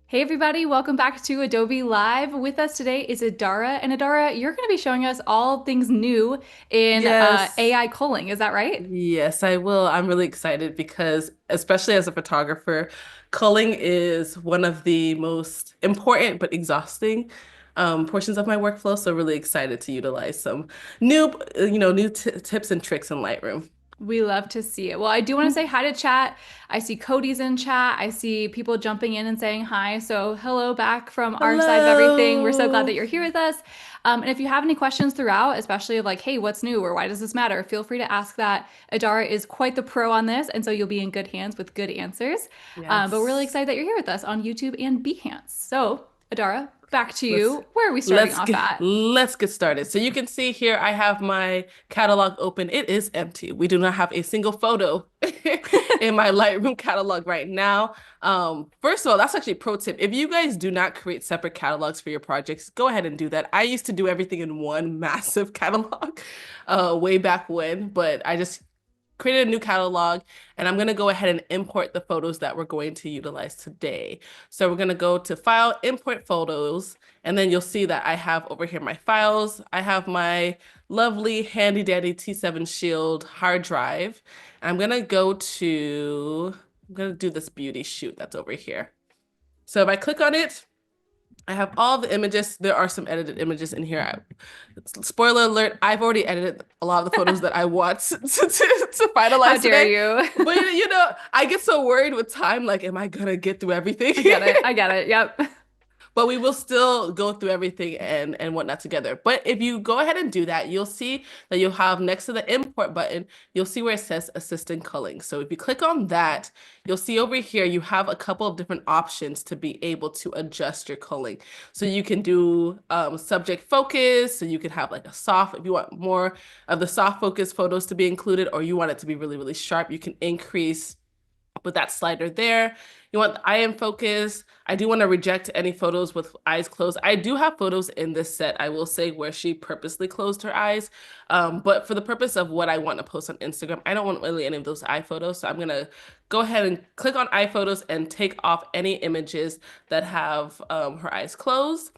Hey everybody, welcome back to Adobe Live. With us today is Idara. And Idara, you're going to be showing us all things new in Yes, AI culling. Is that right? yes, I will. I'm really excited because, especially as a photographer, culling is one of the most important but exhausting portions of my workflow. So really excited to utilize some new t tips and tricks in Lightroom. We love to see it. Well, I do want to say hi to chat. I see Cody's in chat. I see people jumping in and saying hi. So, hello back from our side of everything. We're so glad that Hello. you're here with us. And if you have any questions throughout, especially of like, hey, what's new or why does this matter? Feel free to ask that. Adara is quite the pro on this. And so you'll be in good hands with good answers. But we're really Yes. excited that you're here with us on YouTube and Behance. So, Adara, back to Let's you. Where are we starting off at? let's get started. So you can see here I have my catalog open. It is empty. We do not have a single photo in my Lightroom catalog right now. First of all, that's actually a pro tip. If you guys do not create separate catalogs for your projects, go ahead and do that. I used to do everything in one massive catalog way back when, but I just created a new catalog and I'm going to go ahead and import the photos that we're going to utilize today. So we're going to go to File, Import Photos, and then you'll see that I have over here my files. I have my lovely handy dandy T7 Shield hard drive. I'm going to I'm going to do this beauty shoot that's over here. So if I click on it, I have all the images. There are some edited images in here. Spoiler alert, I've already edited a lot of the photos that I want to How finalize dare today. you? But I get so worried with time, like, am I gonna get through everything? I get it. I get it. Yep. But we will still go through everything and whatnot together. But if you go ahead and do that, you'll see that you'll have next to the import button, you'll see where it says assistant culling. So if you click on that, you'll see over here, you have a couple of different options to be able to adjust your culling. So you can do subject focus, so you can have like a soft, if you want more of the soft focus photos to be included, or you want it to be really, really sharp, you can increase with that slider there. You want the eye in focus. I do want to reject any photos with eyes closed. I do have photos in this set, I will say, where she purposely closed her eyes. But for the purpose of what I want to post on Instagram, I don't want really any of those eye photos. So I'm going to go ahead and click on eye photos and take off any images that have her eyes closed.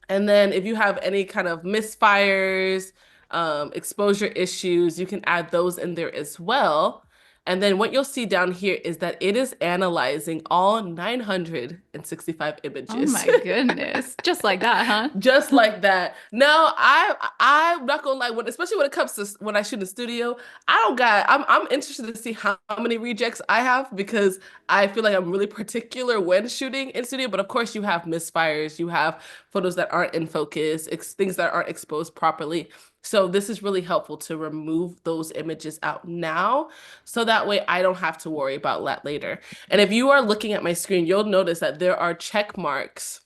And then if you have any kind of misfires, exposure issues, you can add those in there as well. And then what you'll see down here is that it is analyzing all 965 Oh images. my goodness. Just like that, Just huh? like that. Now, I'm not gonna lie, especially when it comes to when I shoot in the studio, I'm interested to see how many rejects I have because I feel like I'm really particular when shooting in studio. But of course, you have misfires, you have photos that aren't in focus, things that aren't exposed properly. So this is really helpful to remove those images out now, so that way I don't have to worry about that later. And if you are looking at my screen, you'll notice that there are check marks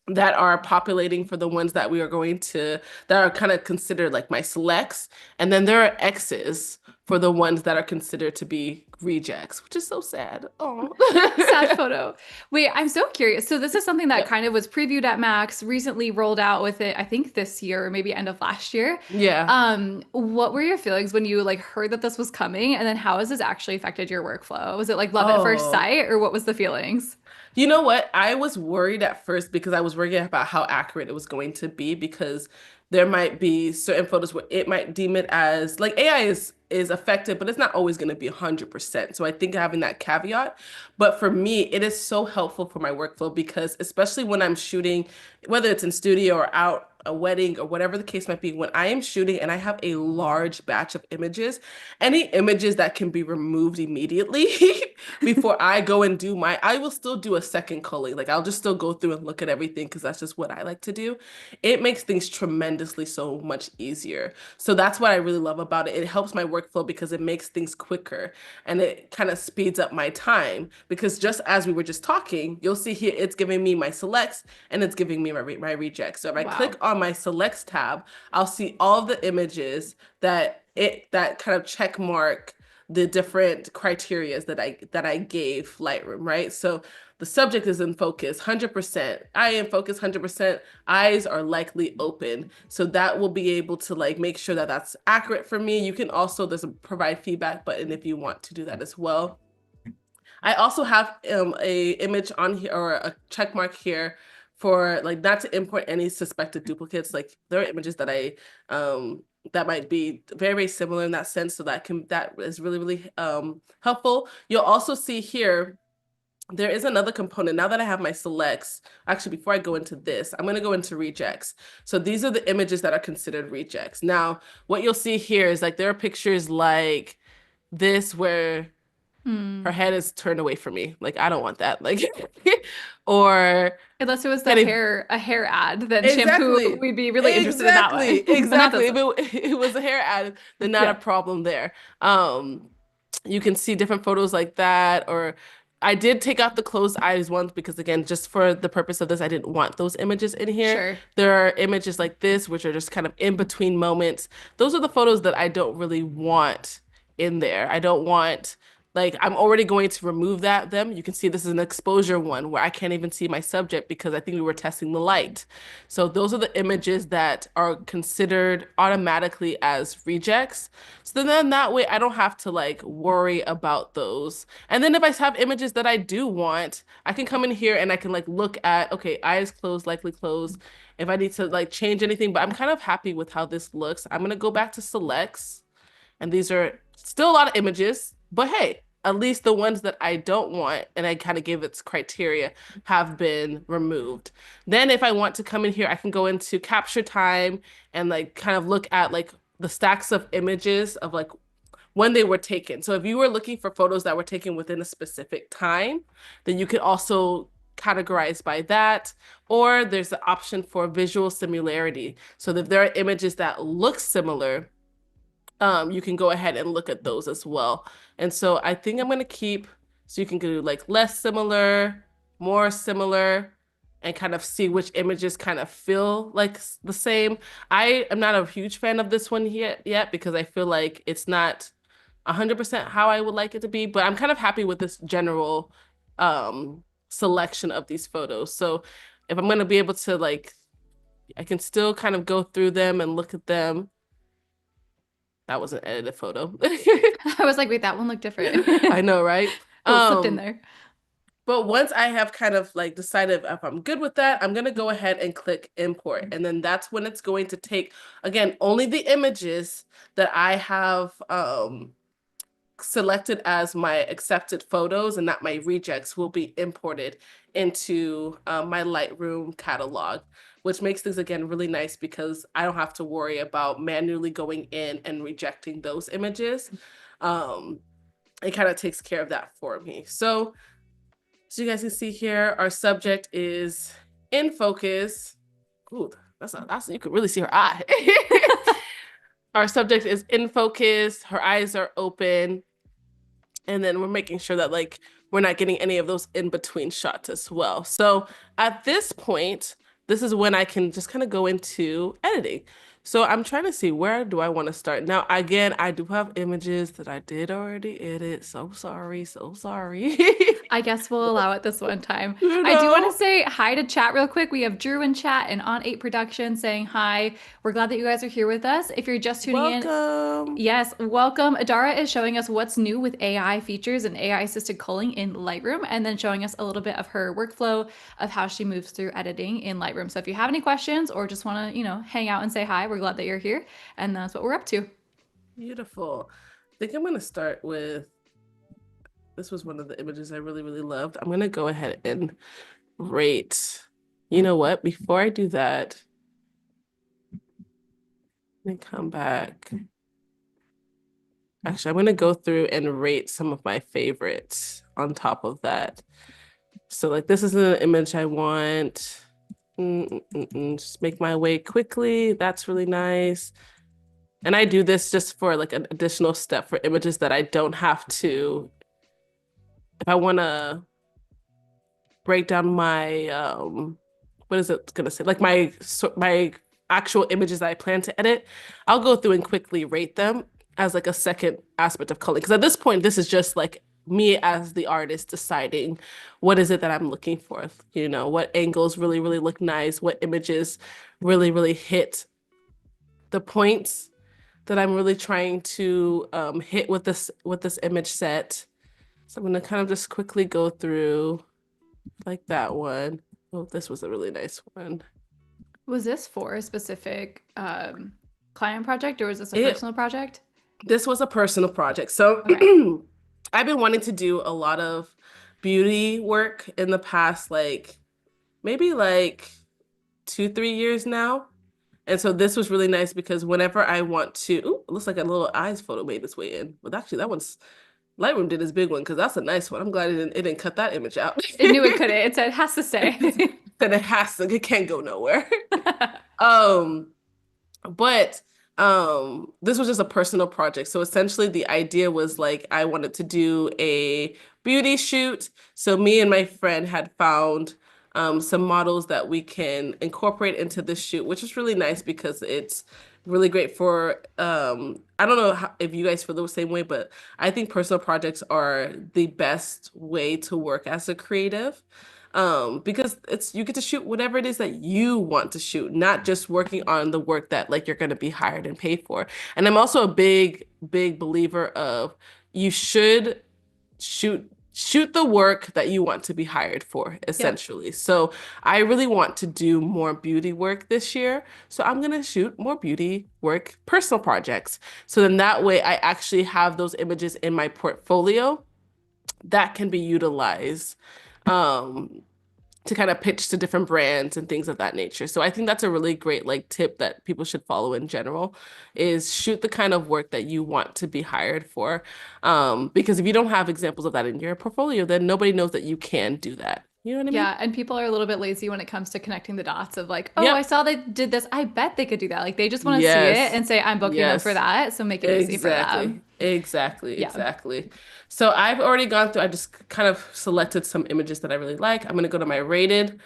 that are populating for the ones that we are going to that are kind of considered like my selects, and then there are X's for the ones that are considered to be rejects, which is so sad. Oh. Sad photo. Wait, I'm so curious. So this is something that Yep. kind of was previewed at Max, recently rolled out with it, I think this year or maybe end of last year. Yeah. What were your feelings when you like heard that this was coming? And then how has this actually affected your workflow? Was it like love at first Oh. sight or what was the feelings? You know what? I was worried at first because I was worried about how accurate it was going to be because there might be certain photos where it might deem it as like AI is effective, but it's not always going to be 100%. So I think having that caveat, but for me, it is so helpful for my workflow because especially when I'm shooting, whether it's in studio or out a wedding or whatever the case might be, when I am shooting and I have a large batch of images, any images that can be removed immediately before I go and I will still do a second culling. Like I'll just still go through and look at everything because that's just what I like to do. It makes things tremendously so much easier. So that's what I really love about it. It helps my workflow because it makes things quicker and it kind of speeds up my time because just as we were just talking, you'll see here it's giving me my selects and it's giving me my rejects. So if I click Wow. on my selects tab, I'll see all of the images that kind of check mark the different criterias that I gave Lightroom, right? So the subject is in focus 100%, eye in focus 100%, eyes are likely open. So that will be able to like make sure that that's accurate for me. You can also, there's a provide feedback button if you want to do that as well. I also have a image on here or a check mark here for like not to import any suspected duplicates. Like there are images that I that might be very, very similar in that sense. So that is really, really helpful. You'll also see here there is another component. Now that I have my selects, actually, before I go into this, I'm going to go into rejects. So these are the images that are considered rejects. Now, what you'll see here is like there are pictures like this where her Hmm. head is turned away from me. Like, I don't want that. Like, or Unless it was the kind of hair ad, then shampoo, exactly, we'd be really interested in that exactly, one, but not exactly. this If one. it was a hair ad, then not a Yeah, problem there. You can see different photos like that, or I did take out the closed eyes ones because again, just for the purpose of this, I didn't want those images in here. sure. There are images like this, which are just kind of in between moments. Those are the photos that I don't really want in there. I don't want like I'm already going to remove them. You can see this is an exposure one where I can't even see my subject because I think we were testing the light. So those are the images that are considered automatically as rejects. So then that way I don't have to like worry about those. And then if I have images that I do want, I can come in here and I can like look at, okay, eyes closed, likely closed. If I need to like change anything, but I'm kind of happy with how this looks. I'm gonna go back to selects. And these are still a lot of images, but hey, at least the ones that I don't want, and I kind of give its criteria, have been removed. Then if I want to come in here, I can go into capture time and like kind of look at like the stacks of images of like when they were taken. So if you were looking for photos that were taken within a specific time, then you could also categorize by that. Or there's the option for visual similarity. So if there are images that look similar, you can go ahead and look at those as well. And so I think I'm gonna keep, so you can do like less similar, more similar, and kind of see which images kind of feel like the same. I am not a huge fan of this one yet because I feel like it's not 100% how I would like it to be, but I'm kind of happy with this general selection of these photos. So if I'm gonna be able to like, I can still kind of go through them and look at them. That was an edited photo. I was like, wait, that one looked different. I know, right? Little slipped in Um, there. but once I have kind of like decided if I'm good with that, I'm gonna go ahead and click import. And then that's when it's going to take, again, only the images that I have selected as my accepted photos and not my rejects will be imported into my Lightroom catalog, which makes things again really nice because I don't have to worry about manually going in and rejecting those images. Um, it kind of takes care of that for me. So, as you guys can see here, our subject is in focus. Ooh, that's you can really see her eye. Our subject is in focus, her eyes are open, and then we're making sure that like we're not getting any of those in between shots as well. So at this point, this is when I can just kind of go into editing. So I'm trying to see where do I want to start. Now, again, I do have images that I did already edit. So sorry, so sorry. I guess we'll allow it this one time. You I do want to know, say hi to chat real quick. We have Drew in chat and On 8 Production saying hi. We're glad that you guys are here with us. If you're just tuning in, welcome. yes, welcome. Adara is showing us what's new with AI features and AI assisted culling in Lightroom, and then showing us a little bit of her workflow of how she moves through editing in Lightroom. So if you have any questions or just want to, hang out and say hi, we're glad that you're here. And that's what we're up to. Beautiful. I think I'm going to start with, this was one of the images I really, really loved. I'm going to go ahead and rate. You know what? Before I do that, let me come back. Actually, I'm going to go through and rate some of my favorites on top of that. So like this is an image I want. Just make my way quickly. That's really nice. And I do this just for like an additional step for images that I don't have to. If I want to break down my what is it gonna say, like my actual images that I plan to edit, I'll go through and quickly rate them as like a second aspect of culling, because at this point this is just like me as the artist deciding what is it that I'm looking for, what angles really really look nice, what images really really hit the points that I'm really trying to hit with this image set. So I'm gonna kind of just quickly go through like that one. Oh, this was a really nice one. Was this for a specific client project or was this a It personal project? This was a personal project. So Okay. I've been wanting to do a lot of beauty work in the past, like maybe like 2, 3 years now. And so this was really nice because whenever I want to, ooh, it looks like a little eyes photo made its way in. But actually, that one's Lightroom did his big one because that's a nice one. I'm glad it didn't cut that image out. It knew it couldn't. It said it has to stay. Then it can't go nowhere. Um, but this was just a personal project. So essentially the idea was like I wanted to do a beauty shoot. So me and my friend had found some models that we can incorporate into the shoot, which is really nice because it's really great for I don't know if you guys feel the same way, but I think personal projects are the best way to work as a creative, because it's you get to shoot whatever it is that you want to shoot, not just working on the work that like you're going to be hired and paid for. And I'm also a big believer of you should shoot the work that you want to be hired for, Yep. essentially. So I really want to do more beauty work this year. So I'm going to shoot more beauty work personal projects. So then that way I actually have those images in my portfolio that can be utilized um to kind of pitch to different brands and things of that nature. So I think that's a really great like tip that people should follow in general is shoot the kind of work that you want to be hired for. Because if you don't have examples of that in your portfolio, then nobody knows that you can do that. You know what I mean? Yeah, and people are a little bit lazy when it comes to connecting the dots of like, oh, I Yep. saw they did this. I bet they could do that. Like they just want to see it Yes. and say, I'm booking them for Yes. that. So make it easy for Exactly. them. Exactly. Yeah. Exactly. So I've already gone through, I just kind of selected some images that I really like. I'm going to go to my rated,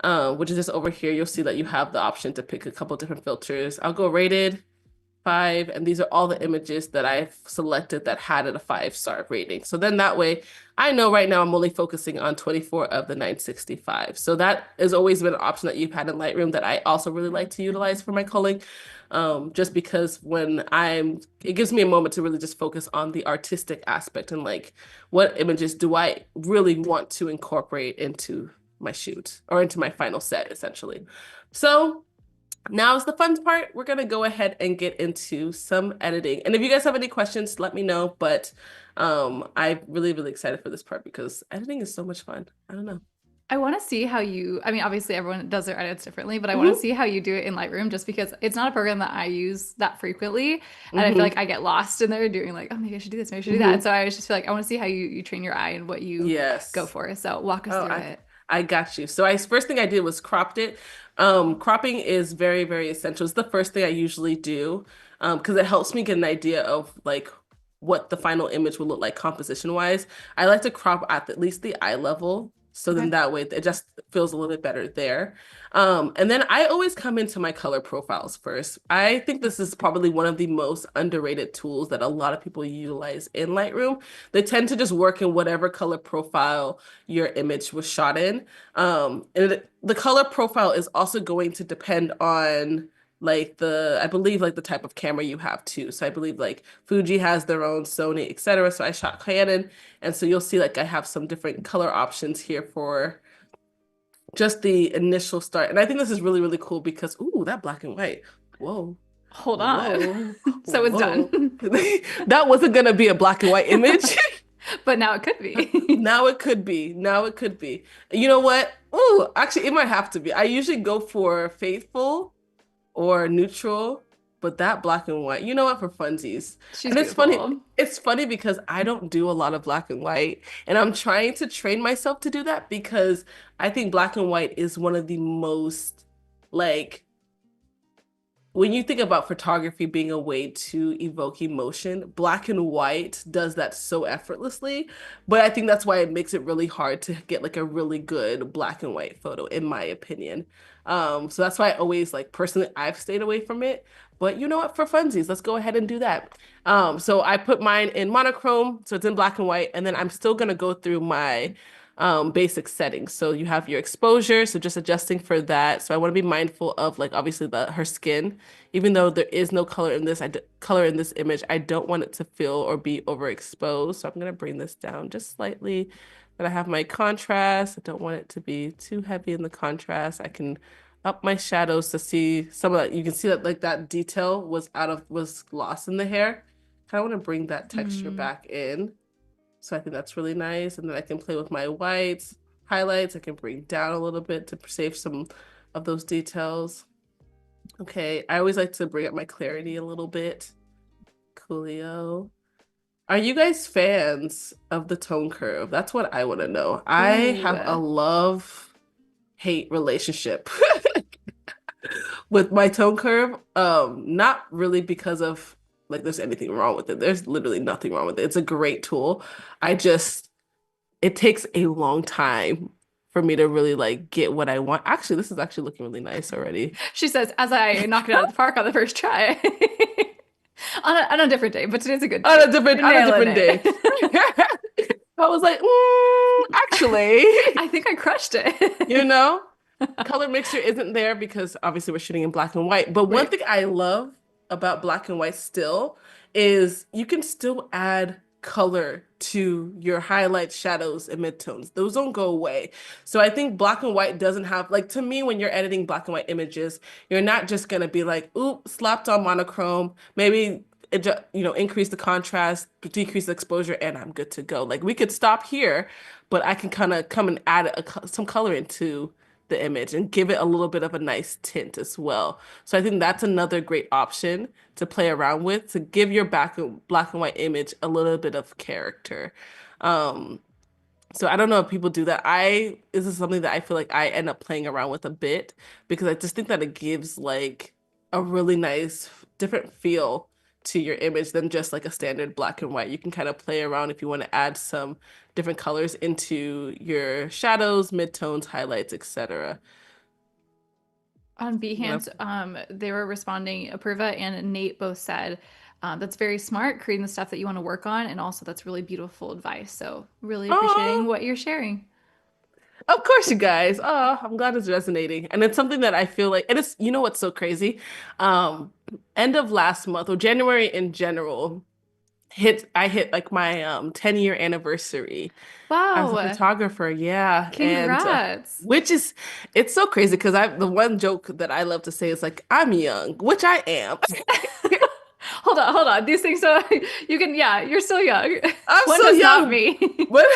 which is just over here. You'll see that you have the option to pick a couple different filters. I'll go rated 5, and these are all the images that I've selected that had a 5-star rating. So then that way, I know right now I'm only focusing on 24 of the 965. So that has always been an option that you've had in Lightroom that I also really like to utilize for my culling. Just because it gives me a moment to really just focus on the artistic aspect and like what images do I really want to incorporate into my shoot or into my final set, essentially. So now is the fun part. We're gonna go ahead and get into some editing. And if you guys have any questions, let me know. But I'm really excited for this part because editing is so much fun. I don't know. I want to see how you, I mean, obviously everyone does their edits differently, but I want to Hmm. see how you do it in Lightroom just because it's not a program that I use that frequently. And I feel like Hmm. I get lost in there doing like, oh, maybe I should do this, maybe I should do that. And Hmm. so I just feel like I want to see how you train your eye and what you go Yes. for. So walk us Oh, through it. I got you. So I first thing I did was cropped it. Cropping is very essential. It's the first thing I usually do, because it helps me get an idea of like what the final image will look like composition wise. I like to crop at least the eye level. So then Okay. that way it just feels a little bit better there. And then I always come into my color profiles first. I think this is probably one of the most underrated tools that a lot of people utilize in Lightroom. They tend to just work in whatever color profile your image was shot in. The color profile is also going to depend on like I believe like the type of camera you have too. So I believe like Fuji has their own, Sony, etc. So I shot Canon, and so you'll see like I have some different color options here for just the initial start. And I think this is really cool because ooh, that black and white. Whoa. Hold on. Whoa. So it's Whoa. done. That wasn't gonna be a black and white image. But now it could be. Now it could be. Now it could be. You know what? Ooh, actually, it might have to be. I usually go for faithful or neutral, but that black and white, you know what, for funsies. She's And it's funny. beautiful. It's funny because I don't do a lot of black and white, and I'm trying to train myself to do that because I think black and white is one of the most like when you think about photography being a way to evoke emotion, black and white does that so effortlessly. But I think that's why it makes it really hard to get like a really good black and white photo, in my opinion. So that's why I always like personally I've stayed away from it. But you know what? For funsies, let's go ahead and do that. So I put mine in monochrome, so it's in black and white, and then I'm still gonna go through my basic settings. So you have your exposure, so just adjusting for that. So I want to be mindful of like obviously the her skin, even though there is no color in this, color in this image, I don't want it to feel or be overexposed. So I'm gonna bring this down just slightly. But I have my contrast. I don't want it to be too heavy in the contrast. I can up my shadows to see some of that. You can see that like that detail was lost in the hair. Kind of want to bring that texture Mm. back in. So I think that's really nice. And then I can play with my whites, highlights. I can bring down a little bit to save some of those details. Okay, I always like to bring up my clarity a little bit. Coolio. Are you guys fans of the tone curve? That's what I want to know. I Ooh. have a love-hate relationship with my tone curve. Not really because of like there's anything wrong with it. There's literally nothing wrong with it. It's a great tool. I just it takes a long time for me to really like get what I want. Actually, this is actually looking really nice already. She says, as I knock it out of the park on the first try. On a different day, but today's a good day. You're On a nailing different day. it. I was like, actually, I think I crushed you it. know, color mixture isn't there because obviously we're shooting in black and white. But one Right. thing I love about black and white still is you can still add color to your highlights, shadows, and midtones. Those don't go away. So I think black and white doesn't have, like, to me, when you're editing black and white images, you're not just gonna be like, oop, slapped on monochrome, maybe increase the contrast, decrease the exposure, and I'm good to go. Like we could stop here, but I can kind of come and add some color into the image and give it a little bit of a nice tint as well. So I think that's another great option to play around with to give your black and white image a little bit of character. Um, so I don't know if people do that. This is something that I feel like I end up playing around with a bit because I just think that it gives like a really nice different feel to your image than just like a standard black and white. You can kind of play around if you want to add some different colors into your shadows, midtones, highlights, etc. On I'm gonna Behance, they were responding, Apurva and Nate both said, that's very smart, creating the stuff that you want to work on. And also, that's really beautiful advice. So, really appreciating Oh, what you're sharing. of course, you guys. Oh, I'm glad it's resonating. And it's something that I feel like, and it's, you know what's so crazy? End of last month or January in general, I hit like my 10-year anniversary as a Wow. photographer. Yeah. And Congrats. which is it's so crazy because I the one joke that I love to say is like I'm young, which I am. Hold on, hold on. These things, so you can, yeah, you're still young. I'm One so does not young, me. but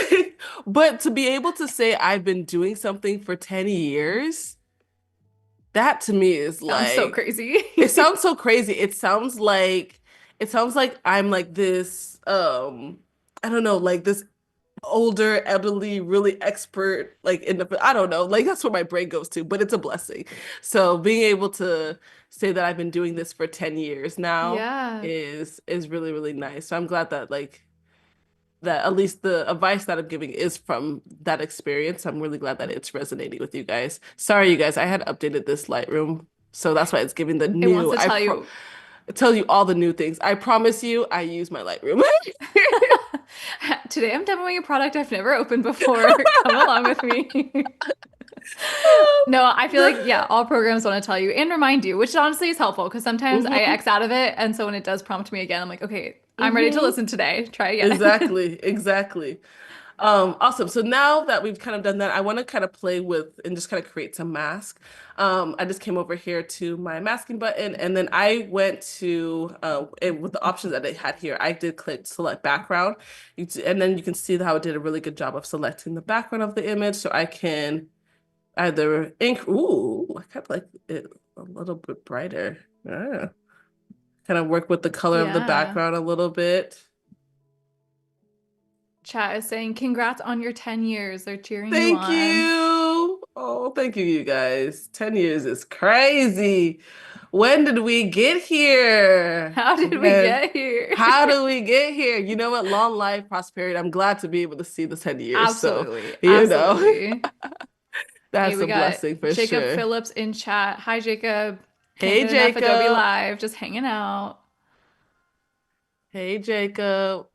but to be able to say I've been doing something for 10 years, that to me is Sounds so like crazy. it sounds so crazy. It sounds like I'm like this I don't know, like this older, elderly, really expert, like in the, I don't know, like that's where my brain goes to, but it's a blessing. So being able to say that I've been doing this for 10 years now Yeah. is really, really nice. So I'm glad that like that at least the advice that I'm giving is from that experience. I'm really glad that it's resonating with you guys. Sorry, you guys, I had updated this Lightroom. So that's why it's giving the It wants new, to tell you. tell you all the new things. I promise you, I use my Lightroom. Today I'm demoing a product I've never opened before. Come along with me. No, I feel like, yeah, all programs want to tell you and remind you, which honestly is helpful because sometimes I hmm X out of it. And so when it does prompt me again, I'm like, okay, I'm ready to hmm listen today. Try again. Exactly, exactly. Awesome. So now that we've kind of done that, I want to kind of play with and just kind of create some mask. I just came over here to my masking button and then I went to with the options that it had here, I did click select background. And then you can see how it did a really good job of selecting the background of the image. So I can either ink, ooh, I kind of like it a little bit brighter. Yeah. Kind of work with the color of the Yeah. background a little bit. Chat is saying, congrats on your 10 years. They're cheering you Thank on. you. Oh, thank you, you guys. 10 years is crazy. When did we get here? How did we When, get here? how do we get here? You know what? Long life, prosperity. I'm glad to be able to see the 10 years. So, Absolutely. you know, Absolutely. Hey, that's we a got blessing for Jacob sure. Phillips in chat. Hi, Jacob. Can't Hey, get enough Adobe Jacob. Live. Just hanging out. Hey, Jacob.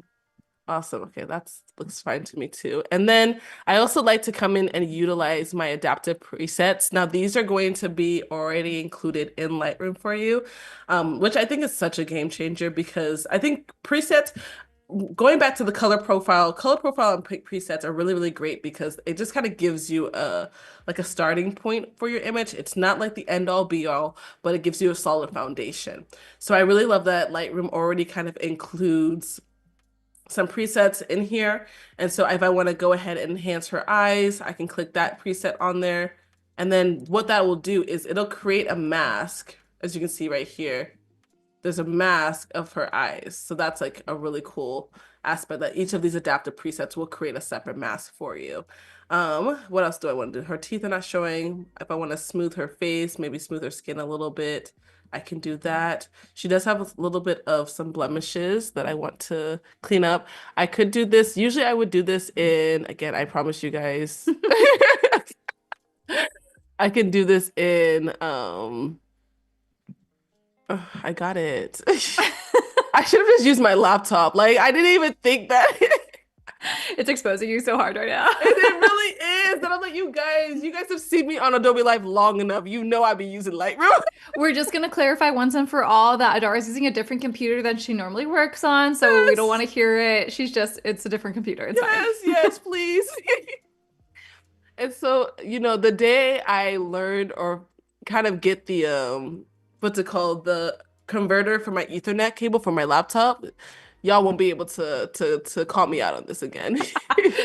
Awesome. Okay, that's looks fine to me too. And then I also like to come in and utilize my adaptive presets. Now these are going to be already included in Lightroom for you, which I think is such a game changer because I think presets, going back to the color profile and presets are really, really great because it just kind of gives you a like a starting point for your image. It's not like the end all be all, but it gives you a solid foundation. So I really love that Lightroom already kind of includes some presets in here. And so if I want to go ahead and enhance her eyes, I can click that preset on there. And then what that will do is it'll create a mask, as you can see right here. There's a mask of her eyes. So that's like a really cool aspect that each of these adaptive presets will create a separate mask for you. What else do I want to do? Her teeth are not showing. If I want to smooth her face, maybe smooth her skin a little bit, I can do that. She does have a little bit of some blemishes that I want to clean up. I could do this. Usually I would do this in, again, I promise you guys, I can do this in, I got it. I should have just used my laptop. Like I didn't even think that. It's exposing you so hard right now. And it really is. And I'm like, you guys have seen me on Adobe Live long enough. You know I be using Lightroom. We're just going to clarify once and for all that Adara is using a different computer than she normally works on, so we don't want Yes. to hear it. It's a different computer. It's fine. Yes, yes, please. And so, the day I learned or kind of get the what's it called, the converter for my Ethernet cable for my laptop, y'all won't be able to call me out on this again.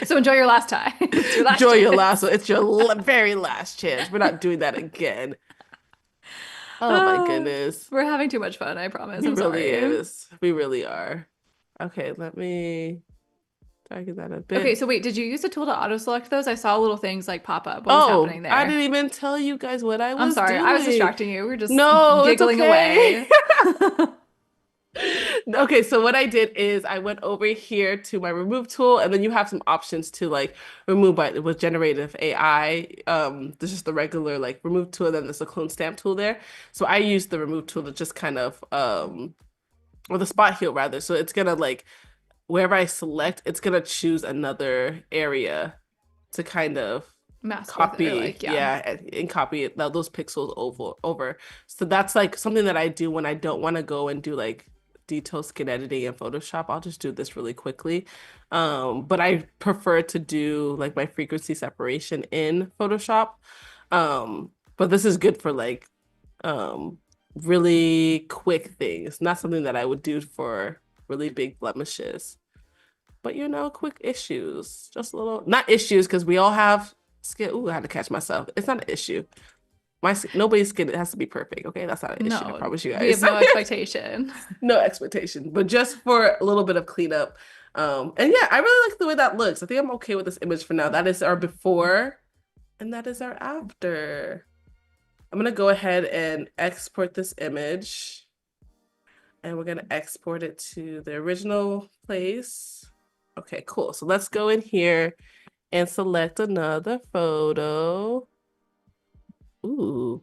So enjoy your last time. It's your last Enjoy your chance. last one. It's your very last chance. We're not doing that again. Oh my Oh, goodness. we're having too much fun, I promise. It I'm really sorry. is. We really are. Okay, let me target that a Okay, bit. so wait, did you use the tool to auto select those? I saw little things like pop up. What was Oh, happening I there? didn't even tell you guys what I I'm was sorry. I was doing. distracting you. We are just No, it's giggling okay. away. Okay, so what I did is I went over here to my remove tool, and then you have some options to like remove by with generative AI. This is the regular like remove tool, and then there's a clone stamp tool there. So I used the remove tool to just kind of or the spot heal rather. So it's gonna like wherever I select, it's gonna choose another area to kind of Mask with or copy, like, yeah. yeah, and copy it those pixels over. So that's like something that I do when I don't want to go and do like detailed skin editing in Photoshop. I'll just do this really quickly. But I prefer to do like my frequency separation in Photoshop. But this is good for like um really quick things, not something that I would do for really big blemishes. But quick issues, just a little, not issues because we all have skin. Ooh, I had to catch myself. It's not an issue. Nobody's skin, it has to be perfect. Okay, that's not an issue. I No, promise you we have guys. no expectation. No expectation, but just for a little bit of cleanup. And yeah, I really like the way that looks. I think I'm okay with this image for now. That is our before, and that is our after. I'm gonna go ahead and export this image, and we're gonna export it to the original place. Okay, cool. So let's go in here and select another photo. Ooh,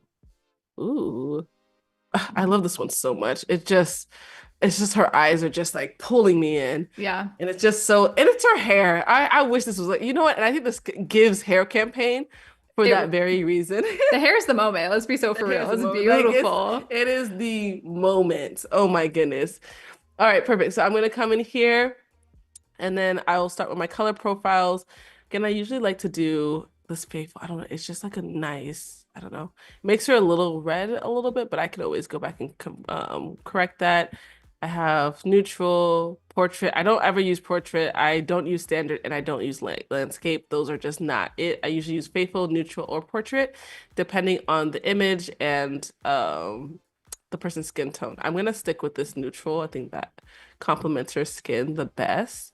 ooh. I love this one so much. It's just her eyes are just like pulling me in. Yeah. And it's just so, and it's her hair. I wish this was like, you know what? And I think this gives hair campaign for It that very reason. the hair's the moment. Let's be so The for hair is real. a It's moment. Like beautiful. it is the moment. Oh my goodness. All right, perfect. So I'm gonna come in here and then I'll start with my color profiles. Again, I usually like to do this faithful. I don't know. It's just like a nice, I don't know. Makes her a little red a little bit, but I can always go back and correct that. I have neutral, portrait. I don't ever use portrait. I don't use standard, and I don't use landscape. Those are just not it. I usually use faithful, neutral, or portrait, depending on the image and the person's skin tone. I'm gonna stick with this neutral. I think that complements her skin the best.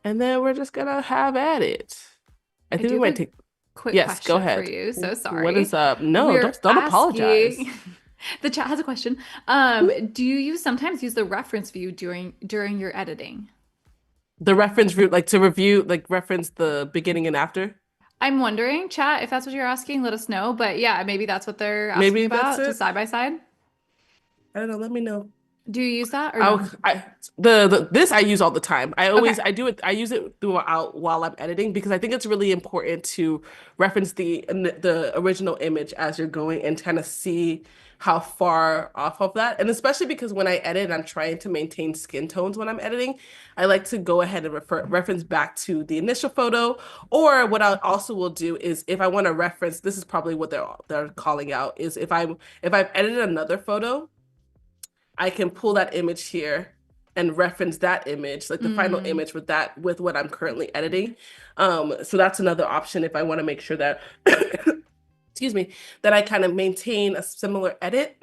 And then we're just gonna have at it. I I think do we have might a take. quick Yes, go question for ahead. you. So What is sorry. up? No, We're don't apologize. asking, the chat has a question. Do you sometimes use the reference view during your editing? The reference route, like to review, like reference the beginning and after. I'm wondering, chat, if that's what you're asking, let us know. But yeah, maybe that's what they're asking Maybe that's about, just it. side by side. I don't know. Let me know. Do you use that or I, no? I the this I use all the time. Okay. I do it I use it throughout while I'm editing because I think it's really important to reference the original image as you're going and kind of see how far off of that. And especially because when I edit, I'm trying to maintain skin tones when I'm editing. I like to go ahead and reference back to the initial photo. Or what I also will do is if I want to reference, this is probably what they're calling out, is if I've edited another photo I can pull that image here and reference that image, like the final Mm, image with what I'm currently editing. So that's another option if I want to make sure that excuse me, that I kind of maintain a similar edit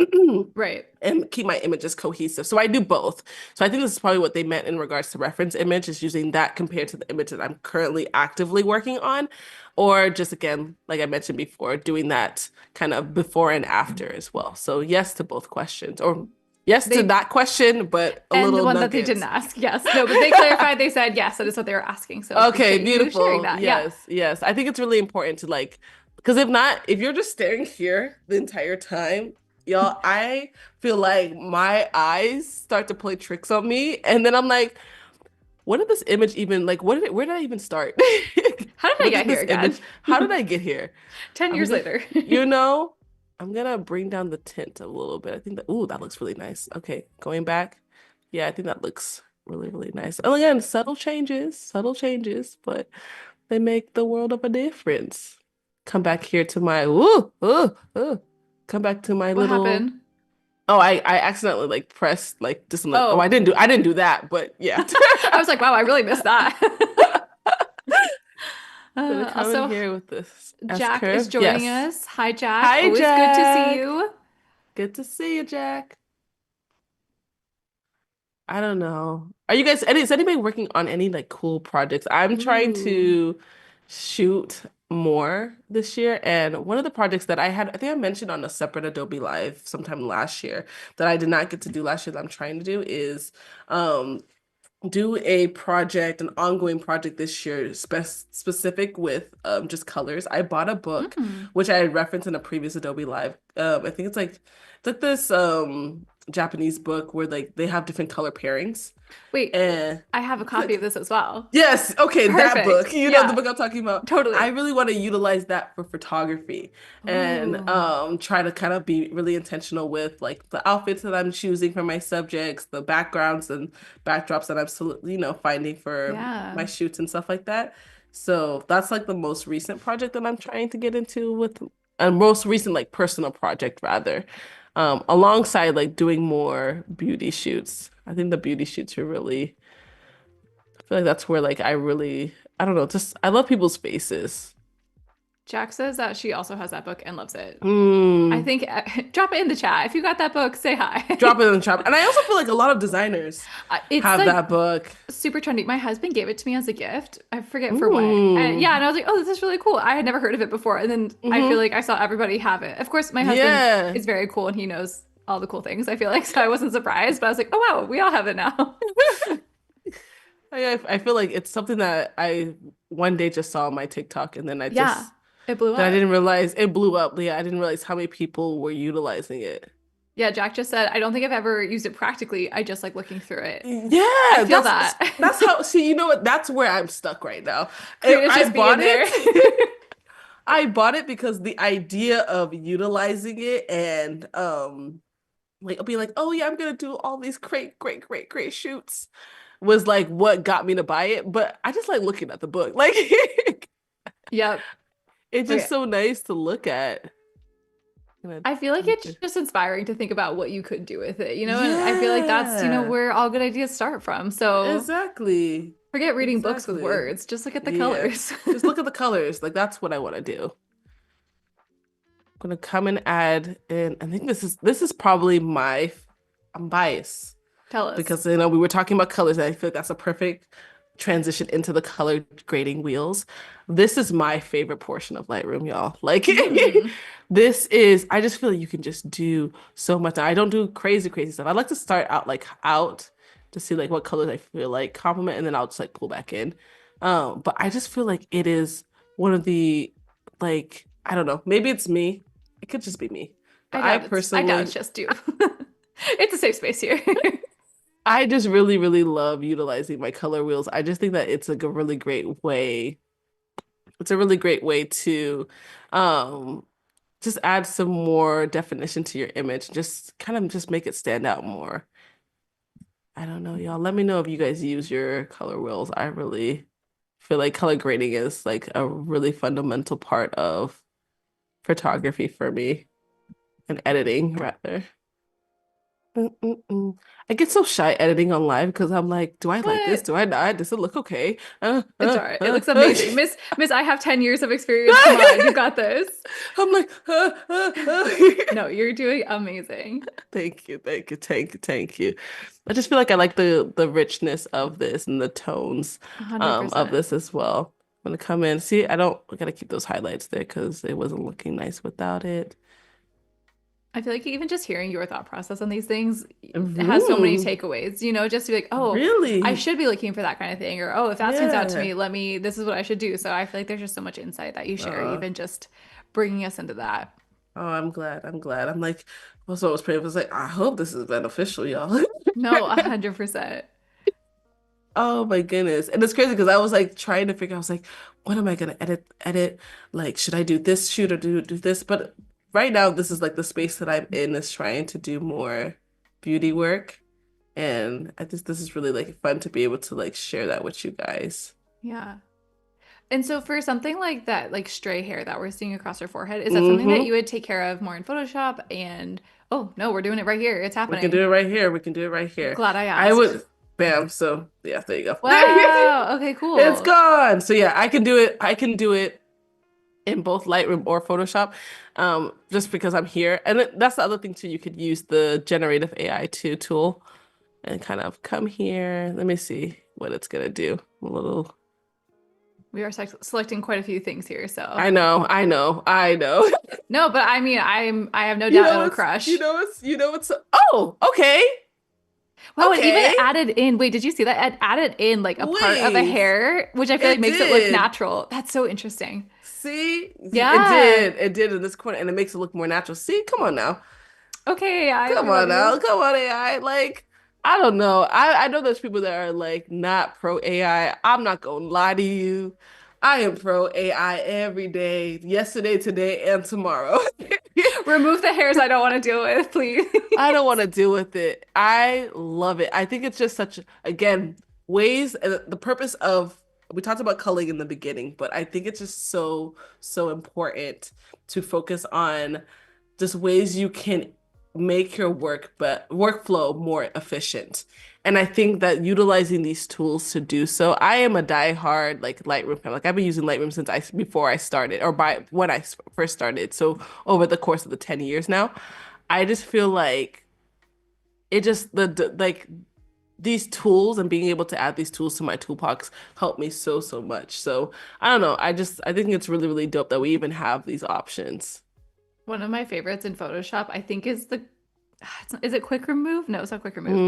right. and keep my images cohesive. So I do both. So I think this is probably what they meant in regards to reference image is using that compared to the image that I'm currently actively working on, or just again, like I mentioned before, doing that kind of before and after as well. So yes to both questions, or yes to They that question, but a and the little one that they didn't nuggets. ask. Yes. No, but they clarified. They said yes, that is what they were asking. So Okay, appreciate you sharing beautiful. that. Yeah. Yes, yes. I think it's really important to like, because if not, if you're just staring here the entire time, y'all, I feel like my eyes start to play tricks on me. And then I'm like, what did this image even like? Where did I even start? How did I get Looking at here this again? image, how did I get here? 10 I'm years just, later. you know, I'm gonna bring down the tint a little bit. I think that, ooh, that looks really nice. Okay, going back. Yeah, I think that looks really, really nice. And again, subtle changes, but they make the world of a difference. Come back here to my, come back to my What little, happened? oh, I accidentally like pressed like just, oh, Oh, I didn't do that, but yeah. I was like, wow, I really missed that. Gonna come in Also, here with this S Jack is curve. joining Yes. us. Hi, Jack. Hi, Always good to see Jack. you. Good to see you, Jack. I don't know. Are you guys, is anybody working on any like cool projects? I'm trying Ooh. to shoot more this year. And one of the projects that I think I mentioned on a separate Adobe Live sometime last year that I did not get to do last year that I'm trying to do is um do a project, an ongoing project this year, specific with just colors. I bought a book, Mm. which I had referenced in a previous Adobe Live. I think it's like this Japanese book where like they have different color pairings. Wait, And I have a it's copy of like this as well. yes, okay, that Perfect. book. You know the Yeah, book I'm talking about. I totally. really want to utilize that for photography and Oh, try to kind of be really intentional with like the outfits that I'm choosing for my subjects, the backgrounds and backdrops that I'm still, finding for yeah. my shoots and stuff like that. So that's like the most recent project that I'm trying to get into with a most recent like personal project rather. Alongside like doing more beauty shoots. I think the beauty shoots are really I feel like that's where like I don't know, just I love people's faces. Jack says that she also has that book and loves it. I Mm, think drop it in the chat. If you got that book, say hi. drop it in the trap. And I also feel like a lot of designers It's have like that book. super trendy. My husband gave it to me as a gift. I forget for what. And yeah, Mm, and I was like, oh, this is really cool. I had never heard of it before. And then I feel hmm like I saw everybody have it. Of course, my husband Yeah. is very cool and he knows all the cool things, I feel like. So I wasn't surprised, but I was like, oh, wow, we all have it now. I feel like it's something that I one day just saw on my TikTok and Yeah, it blew then I up. didn't realize it blew up. Yeah, I didn't realize how many people were utilizing it. Yeah, Jack just said, I don't think I've ever used it practically. I just like looking through it. I Yeah, feel that. that's how see, you know what? That's where I'm stuck right now. Creatives I just be in bought there. it. I bought it because the idea of utilizing it and like I'll be like, oh yeah, I'm gonna do all these great shoots was like what got me to buy it. But I just like looking at the book. Like Yep. it's just Okay. so nice to look at. I feel like it's just inspiring to think about what you could do with it, and I feel like that's, Yeah, where all good ideas start from. So exactly. forget reading books with Exactly. words, just look at the Yeah. colors. Just look at the colors. Like that's what I want to do. I'm gonna come and add in. I think this is probably I'm biased Tell us. because we were talking about colors and I feel like that's a perfect transition into the color grading wheels. This is my favorite portion of Lightroom, y'all. Like Hmm. I just feel like you can just do so much. I don't do crazy stuff. I like to start out to see like what colors I feel like complement and then I'll just like pull back in. But I just feel like it is one of the I don't know, maybe it's me. It could just be me. But I doubt it's personally just you. It's a safe space here. I just really, really love utilizing my color wheels. I just think that it's like a really great way. It's a really great way to um just add some more definition to your image. Just kind of just make it stand out more. I don't know, y'all. Let me know if you guys use your color wheels. I really feel like color grading is like a really fundamental part of photography for me and editing rather. Mm-mm-mm. I get so shy editing on live because I'm like, do I like this? What? Do I not? Does it look okay? It's all right. It looks amazing. I'm Miss, I have 10 years of experience. Come on, you got this. like, No, you're doing amazing. thank you, thank you, thank you, thank you. I just feel like I like the richness of this and the tones of 100%. this as well. I'm gonna come in. See, I gotta keep those highlights there because it wasn't looking nice without it. I feel like even just hearing your thought process on these things has so many Ooh, takeaways, you know, just to be like, oh, I really? should be looking for that kind of thing, or oh, if that stands out to Yeah. me, this is what I should do. So I feel like there's just so much insight that you share, Uh, even just bringing us into that. oh, I'm glad. I'm glad. I'm like, also I was praying. I was like, I hope this is beneficial, y'all. No, 100%. Oh my goodness. And it's crazy because I was like trying to figure out, I was like, what am I gonna edit? Like, should I do this shoot or do this? But right now, this is like the space that I'm in is trying to do more beauty work. And I just this is really like fun to be able to like share that with you guys. Yeah. And so for something like that, like stray hair that we're seeing across her forehead, is that something that Mm-hmm. you would take care of more in Photoshop? And oh no, we're doing it right here. It's We can do happening. it right here. We can do it right here. Glad I I asked. would, bam. So yeah, there you go. Wow. Okay, It's cool. gone. So yeah, I can do it. I can do it in both Lightroom or Photoshop, just because I'm here. And that's the other thing too. You could use the generative AI 2 tool and kind of come here. Let me see what it's gonna do. A little. We are selecting quite a few things here, so I know, I know, I know. no, but I mean, I have no doubt it'll crush. You know it's. Oh, okay, Wow, it even okay. added in. Wait, did you see that? It added in like a part of a Wait, hair, which I feel like it makes it look did. natural. That's so interesting. See, Yeah. it did in this corner, and it makes it look more natural. See, come on now. Okay, Come we love on now. you. Come on, AI. Like, I don't know. I know there's people that are like not pro AI. I'm not gonna lie to you. I am pro AI every day, yesterday, today, and tomorrow. Remove the hairs I don't want to deal with, please. I don't want to deal with it. I love it. I think it's just such, again, ways, the purpose of, we talked about culling in the beginning, but I think it's just so, so important to focus on just ways you can make your workflow more efficient. And I think that utilizing these tools to do so, I am a diehard like Lightroom fan. Like I've been using Lightroom since I before I started, or by when I first started. So over the course of the 10 years now, I just feel like it just like these tools and being able to add these tools to my toolbox helped me so, so much. So I don't know. I think it's really, really dope that we even have these options. One of my favorites in Photoshop, I think, is is it quick remove? No, it's not quick remove.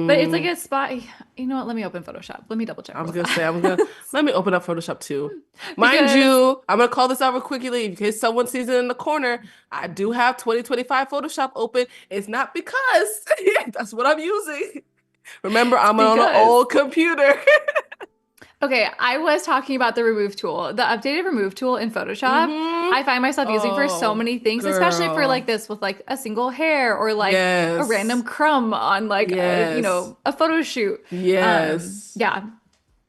But it's like Mm, a spot. You know what? Let me open Photoshop. Let me double check I was real gonna say I'm gonna fast. let me open up Photoshop too. Mind Because you, I'm gonna call this out real quickly in case someone sees it in the corner. I do have 2025 Photoshop open. It's not because that's what I'm using. Remember, it's I'm on an because old computer. okay, I was talking about the remove tool, the updated remove tool in Photoshop. Mm-hmm. I find myself using for so Oh, many things, especially for like girl. this with like a single hair or like a random Yes. crumb on like Yes. a photo shoot. Yes. Yeah,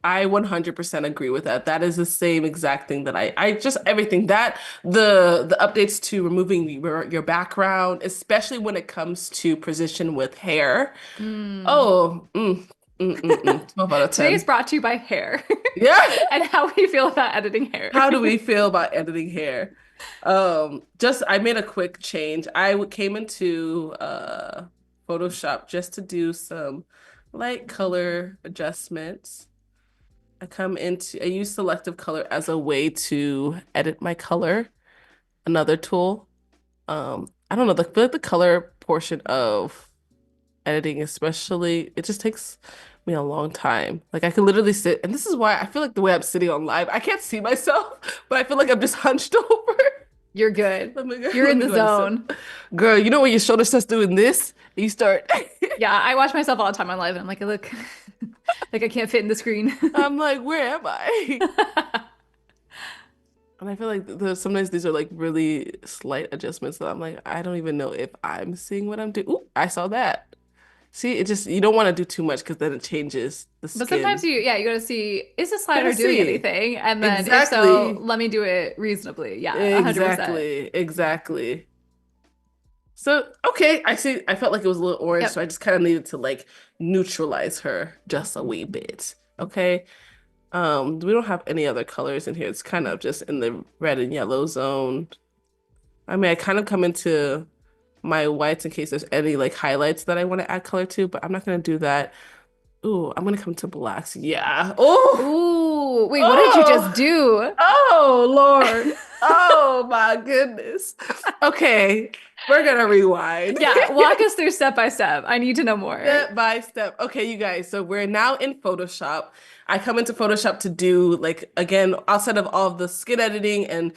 I 100% agree with that. That is the same exact thing that I just everything that the updates to removing your background, especially when it comes to precision with hair. mm. Oh, 12 out of Today is 10. brought to you by hair Yeah. and how we feel about editing hair. How do we feel about editing hair? Just I made a quick change. Came into Photoshop just to do some light color adjustments. I use selective color as a way to edit my color. Another tool. I don't know, the color portion of editing, especially, it just takes me a long time. Like I can literally sit, and this is why I feel like the way I'm sitting on live, I can't see myself, but I feel like I'm just hunched over. You're good. Let me go, You're let in me the go ahead and sip. zone. Girl, you know when your shoulder starts doing this, you start. Yeah, I watch myself all the time on live and I'm like, look, like I can't fit in the screen. I'm like, where am I? And I feel like sometimes these are like really slight adjustments that I'm like, I don't even know if I'm seeing what I'm doing. Ooh, I saw that. See, it just, you don't want to do too much because then it changes the But sometimes skin. yeah, you gotta see, is the Gotta slider doing see. anything? And then if so, Exactly. let me do it reasonably. Yeah, 100%. Exactly. Exactly. So, okay, I see. I felt like it was a little orange, so Yep. I just kind of needed to like neutralize her just a wee bit. Okay. We don't have any other colors in here. It's kind of just in the red and yellow zone. I mean, I kind of come into my whites in case there's any like highlights that I want to add color to, but I'm not gonna do that. Ooh, I'm gonna come to blacks. Yeah. Oh, Ooh, wait, what did you just oh, do? oh, Lord. Oh my goodness. Okay, we're gonna rewind. Yeah, walk us through step by step. I need to know more. Step by step. Okay, you guys. So we're now in Photoshop. I come into Photoshop to do like again, outside of all of the skin editing and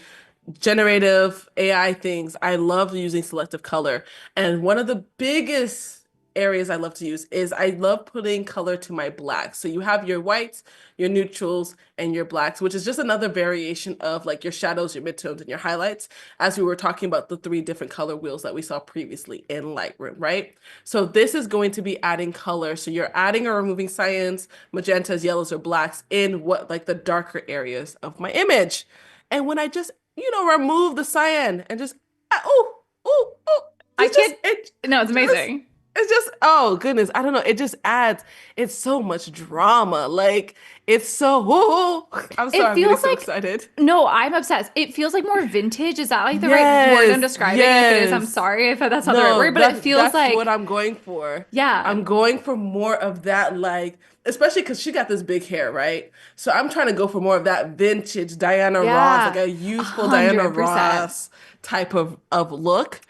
generative AI things, I love using selective color. And one of the biggest areas I love to use is I love putting color to my blacks. So you have your whites, your neutrals, and your blacks, which is just another variation of like your shadows, your midtones, and your highlights, as we were talking about the three different color wheels that we saw previously in Lightroom, right? So this is going to be adding color. So you're adding or removing cyans, magentas, yellows, or blacks in what like the darker areas of my image. And when I just remove the cyan and just oh, oh, oh, I it's just can't, it no, it's just amazing. it's just oh goodness, I don't know. It just adds. It's so much drama. Like it's so. Oh, I'm sorry, It I'm getting feels so like, excited. no, I'm obsessed. It feels like more vintage. Is that like the right word I'm Yes, describing? And if it is, I'm yes. sorry if that's not the right No, word, but it feels that's what like, I'm going for. yeah, I'm going for more of that, like, especially because she got this big hair, right? So I'm trying to go for more of that vintage Diana Ross, like yeah, a a youthful Diana 100%. Ross type of look.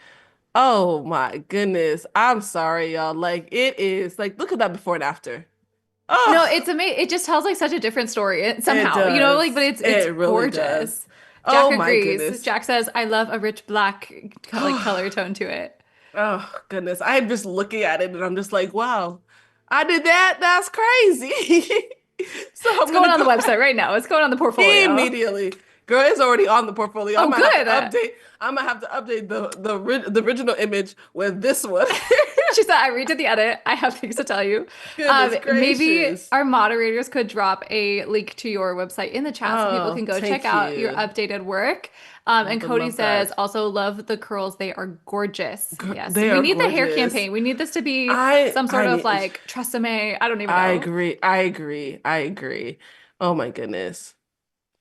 Oh my goodness. I'm sorry, y'all. Like it is like look at that before and after. No, Oh, it's amazing. It just tells like such a different story it somehow, like, but does. it's It really does. gorgeous. Jack Oh my agrees. goodness. Jack says, I love a rich black like color tone to it. Oh goodness. I'm just looking at it and I'm just like, wow, I did that. That's crazy. So It's I'm going gonna on go the website right now. It's going on the portfolio. immediately. Girl, it's already on the portfolio. I Oh, might have to good. update. I might have to update the original image with this one. She said, I redid the edit. I have things to tell you. Goodness Maybe gracious. our moderators could drop a link to your website in the chat so people Oh, can go check thank out your you. updated work. I And would Cody love says, that. also love the curls. They are gorgeous. Yes. They We are need the hair gorgeous. campaign. We need this to be I some sort I of need like Tresemme. I don't even I know. agree. I agree. I agree. Oh my goodness.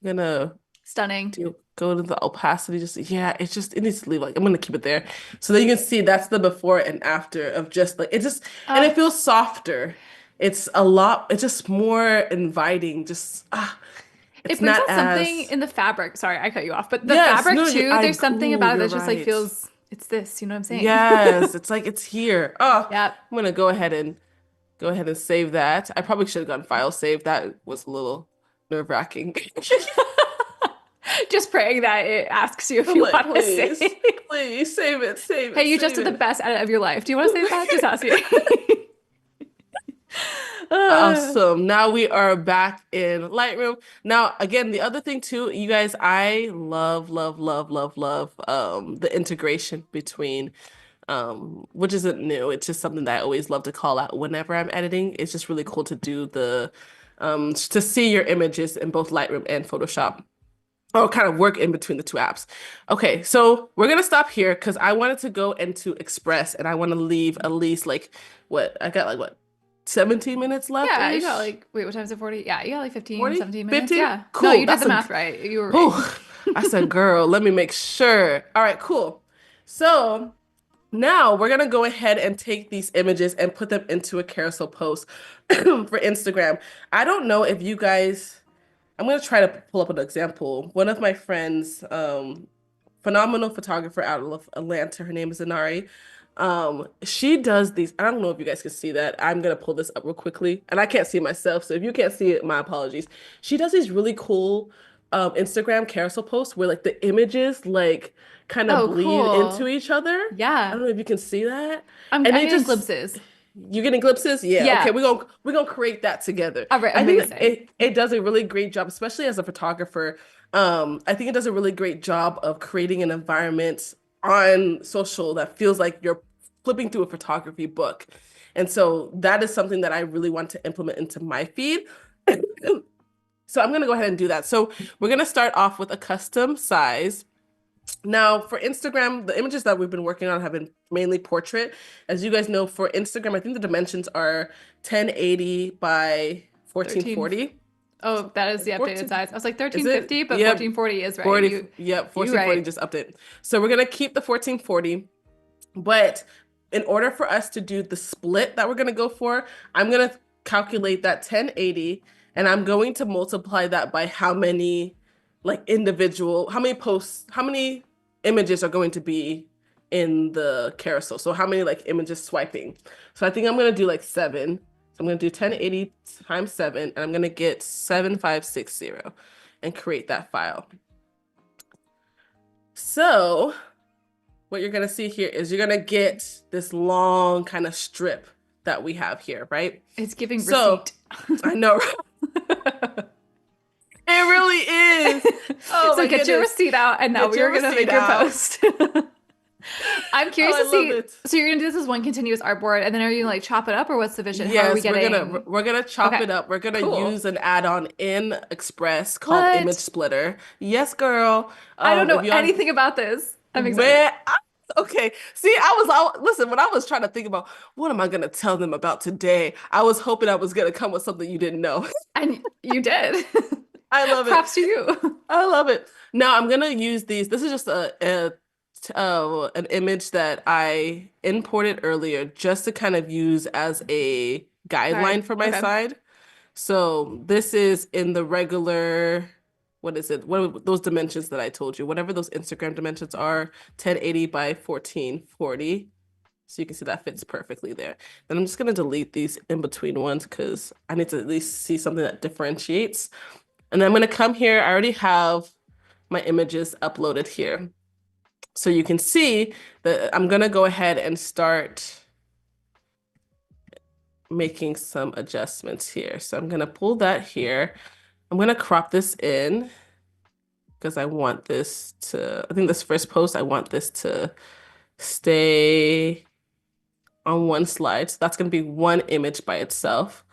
I'm gonna Stunning. do go to the opacity. Just yeah, it needs to leave like I'm gonna keep it there. So then you can see that's the before and after of just like it just and Uh, it feels softer. It's a lot, it's just more inviting. Just it it's brings not out something as in the fabric. Sorry, I cut you off, but the yes, fabric no, too, there's something ooh, about it you're that just like right. feels, it's this, you know what I'm saying? Yes, it's like it's here. Oh, Yep. I'm gonna go ahead and save that. I probably should have gone file save. That was a little nerve-wracking. Just praying that it asks you if I'm you like, want to please, say. please save it, save Hey, it, you just save did the it. best edit of your life. Do you want to say that? Just asking. Uh, Awesome. Now we are back in Lightroom. Now, again, the other thing too, you guys, I love, love, love, love, love the integration between which isn't new. It's just something that I always love to call out whenever I'm editing. It's just really cool to do the to see your images in both Lightroom and Photoshop. Or kind of work in between the two apps. Okay, so we're gonna stop here because I wanted to go into Express and I want to leave at least like what I got like what 17 minutes yeah, you got left-ish? like, wait, what time is it? 40? Yeah, you got like 15, 40? 17 minutes. 15? Yeah. No, Cool. you did the math right. You were right. Whew. I said, girl, let me make sure. All right, cool. So now we're gonna go ahead and take these images and put them into a carousel post for Instagram. I don't know if you guys I'm gonna try to pull up an example. One of my friends, phenomenal photographer out of Atlanta, her name is Inari. She does these. I don't know if you guys can see that. I'm gonna pull this up real quickly, and I can't see myself, so if you can't see it, my apologies. She does these really cool Instagram carousel posts where like the images like kind of Oh, bleed into cool. each other. I Yeah. don't know if you can see that. I'm And I'm they getting just glimpses. you getting glimpses? Yeah. Okay, Yeah. we're gonna create that together. All right, I I'm really think excited. it does a really great job, especially as a photographer. I think it does a really great job of creating an environment on social that feels like you're flipping through a photography book. And so that is something that I really want to implement into my feed. So I'm gonna go ahead and do that. So we're gonna start off with a custom size. Now, for Instagram, the images that we've been working on have been mainly portrait. As you guys know, for Instagram, I think the dimensions are 1080 by 13. 1440. Oh, that is Is the it updated 14? size. I was like Is it? 1350, but Yep. 1440 is right. 40, You yep, you 1440 right. just update. So we're gonna keep the 1440. But in order for us to do the split that we're going to go for, I'm going to calculate that 1080 and I'm going to multiply that by how many how many posts, how many images are going to be in the carousel. So how many like images swiping. So I think I'm going to do like 7. So I'm going to do 1080 times 7 and I'm going to get 7560 and create that file. So what you're going to see here is you're going to get this long kind of strip that we have here, right? It's giving So receipt. I know, it really is. Oh So my get your goodness. receipt out, and now Get we your are gonna receipt make your out. post. I'm Oh, curious I to love see. it. So you're gonna do this as one continuous artboard, and then are you gonna like chop it up, or what's the vision? How are we Yes, getting? we're gonna chop Okay, it up. We're gonna cool. use an add-on in Express called Image What? Splitter. Yes, girl. I don't know If you all anything about this. I'm excited. man, okay. See, listen, when I was trying to think about what am I gonna tell them about today, I was hoping I was gonna come with something you didn't know. And you did. I love it. Props to you. I love it. Now I'm gonna use these. This is just an image that I imported earlier just to kind of use as a guideline Guide. for my Okay. side. So this is in the regular, what is it? What are those dimensions that I told you? Whatever those Instagram dimensions are, 1080 by 1440. So you can see that fits perfectly there. Then I'm just gonna delete these in between ones because I need to at least see something that differentiates. And then I'm gonna come here. I already have my images uploaded here. So you can see that I'm gonna go ahead and start making some adjustments here. So I'm gonna pull that here. I'm gonna crop this in because I think this first post, I want this to stay on one slide. So that's gonna be one image by itself.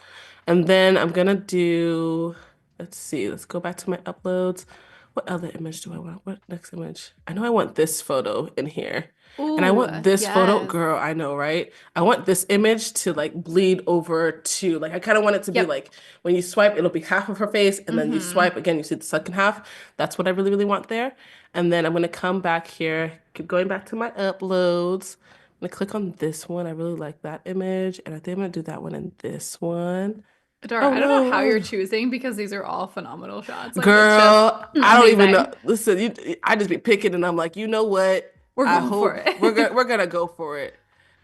And then I'm gonna do, let's see, let's go back to my uploads. What other image do I want? What next image? I know I want this photo in here. And I Ooh, want this photo, yes. girl, I know, right? I want this image to like bleed over to, like, I kind of want it to be Yep. like when you swipe, it'll be half of her face, and then you Mm-hmm. swipe again, you see the second half. That's what I really, really want there. And then I'm gonna come back here, keep going back to my uploads. I'm gonna click on this one. I really like that image. And I think I'm gonna do that one and this one. Adara, Oh I don't know no. how you're Oh. choosing because these are all phenomenal shots. Like it's just Girl, I don't even know. amazing. Listen, I just be picking and I'm like, you know what? We're I going for hope it. we're gonna go for it.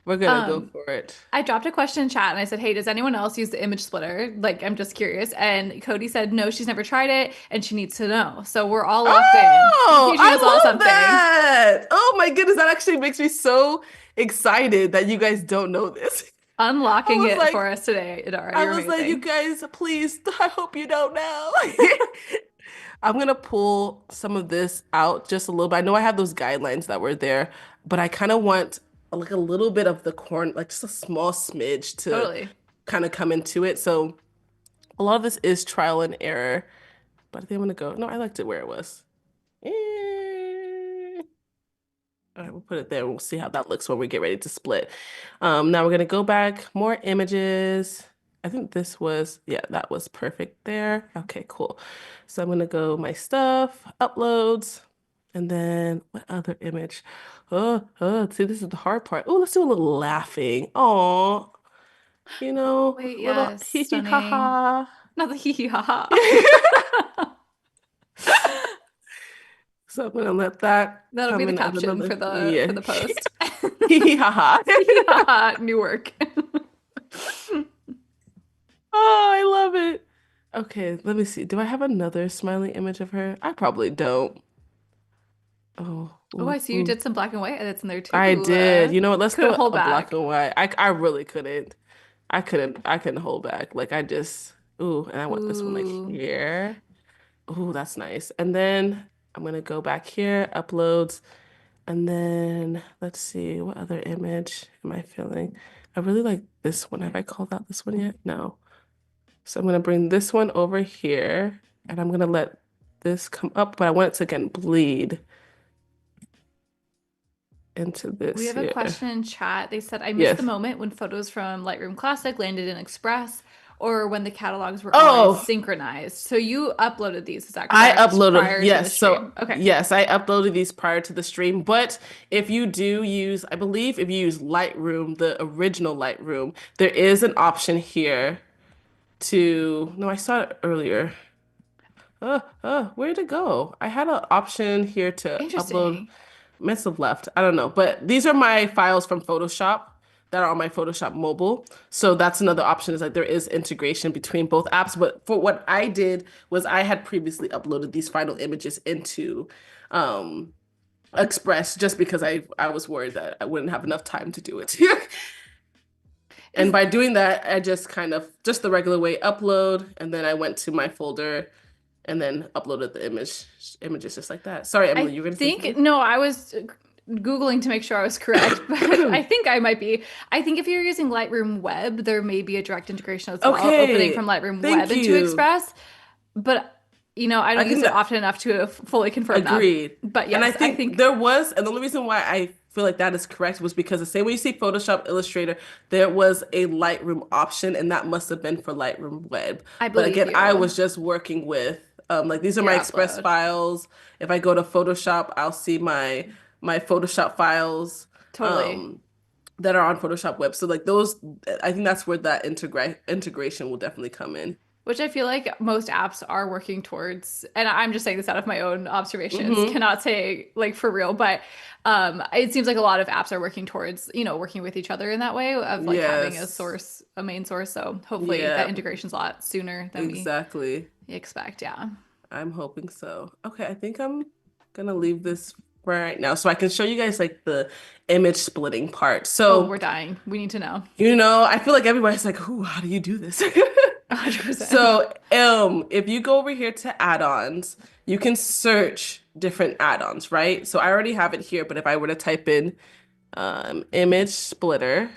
We're gonna go Um, for it. I dropped a question in chat and I said, "Hey, does anyone else use the image splitter? Like, I'm just curious." And Cody said, "No, she's never tried it and she needs to know." So we're all locked in. She's Oh, teaching us all I love something. that. Oh my goodness, that actually makes me so excited that you guys don't know this. I Unlocking was it like, for us today, Idara. I You're was like, you amazing. guys, please, I hope you don't know. I'm gonna pull some of this out just a little bit. I know I have those guidelines that were there, but I kind of want like a little bit of the corn, like just a small smidge to Totally. kind of come into it. So a lot of this is trial and error, but I think I'm gonna go. No, I liked it where it was. Eh. All right, we'll put it there. We'll see how that looks when we get ready to split. Now we're gonna go back, more images. I think this was, yeah, that was perfect there. Okay, cool. So I'm gonna go my stuff, uploads, and then what other image? See, this is the hard part. Oh, let's do a little laughing. Oh, Wait, little yes, hee hee ha stunning. ha. Not the hee hee ha ha. So I'm gonna let that That'll be come the in as caption another, for yeah. the post. Hee hee ha ha. Hee hee ha ha, new work. Oh, I love it. Okay, let me see. Do I have another smiley image of her? I probably don't. Oh, Oh, I ooh, see you ooh. did some black and white edits in there I too. did. You know what? Let's Couldn't go hold a black back. and white. I really couldn't. I couldn't hold back. Like I just ooh, and I want this one like Ooh. here. Ooh, that's nice. And then I'm gonna go back here, uploads, and then let's see, what other image am I feeling? I really like this one. Have I called out this one yet? No. So I'm gonna bring this one over here and I'm gonna let this come up, but I want it to again bleed into We this have a here. question in chat. They said, I missed the Yes. moment when photos from Lightroom Classic landed in Express or when the catalogs were already Oh, synchronized. So you uploaded these, is that I correct? uploaded, Prior to the yes. So, stream. Okay. yes, I uploaded these prior to the stream. But if you do use, I believe if you use Lightroom, the original Lightroom, there is an option here to, no, I saw it earlier. Where'd it go? I had an option here to upload. Interesting. Must have left. I don't know. But these are my files from Photoshop that are on my Photoshop mobile. So that's another option is that there is integration between both apps. But for what I did was I had previously uploaded these final images into um, Express just because I was worried that I wouldn't have enough time to do it. And Is by doing that, I just kind of just the regular way upload, and then I went to my folder and then uploaded the images just like that. Sorry, Emily, I you were gonna say think something? no, I was Googling to make sure I was correct, but I think I might be. I think if you're using Lightroom Web, there may be a direct integration as well, opening from Okay, Lightroom Web thank into you. Express. But I I don't use think it that often enough to fully confirm that. agreed. But And I yes, I think think there was, and the only reason why I feel like that is correct was because the same way you see Photoshop Illustrator, there was a Lightroom option, and that must have been for Lightroom Web. I But believe again, I you. was just working with like these are Your my Express upload. files. If I go to Photoshop, I'll see my Photoshop files Totally. um that are on Photoshop Web. So like those, I think that's where that integration will definitely come in. Which I feel like most apps are working towards, and I'm just saying this out of my own observations, Hmm. cannot say like for real, but it seems like a lot of apps are working towards, working with each other in that way of like having a Yes. source, a main source. So hopefully that Yeah, integration's a lot sooner than we exactly. expect. Yeah. I'm hoping so. Okay, I think I'm gonna leave this for right now so I can show you guys like the image splitting part. Oh, So, we're dying. We need to know. I feel like everybody's like, "Ooh, how do you do this?" 100%. So, if you go over here to add-ons, you can search different add-ons, right? So I already have it here, but if I were to type in image splitter,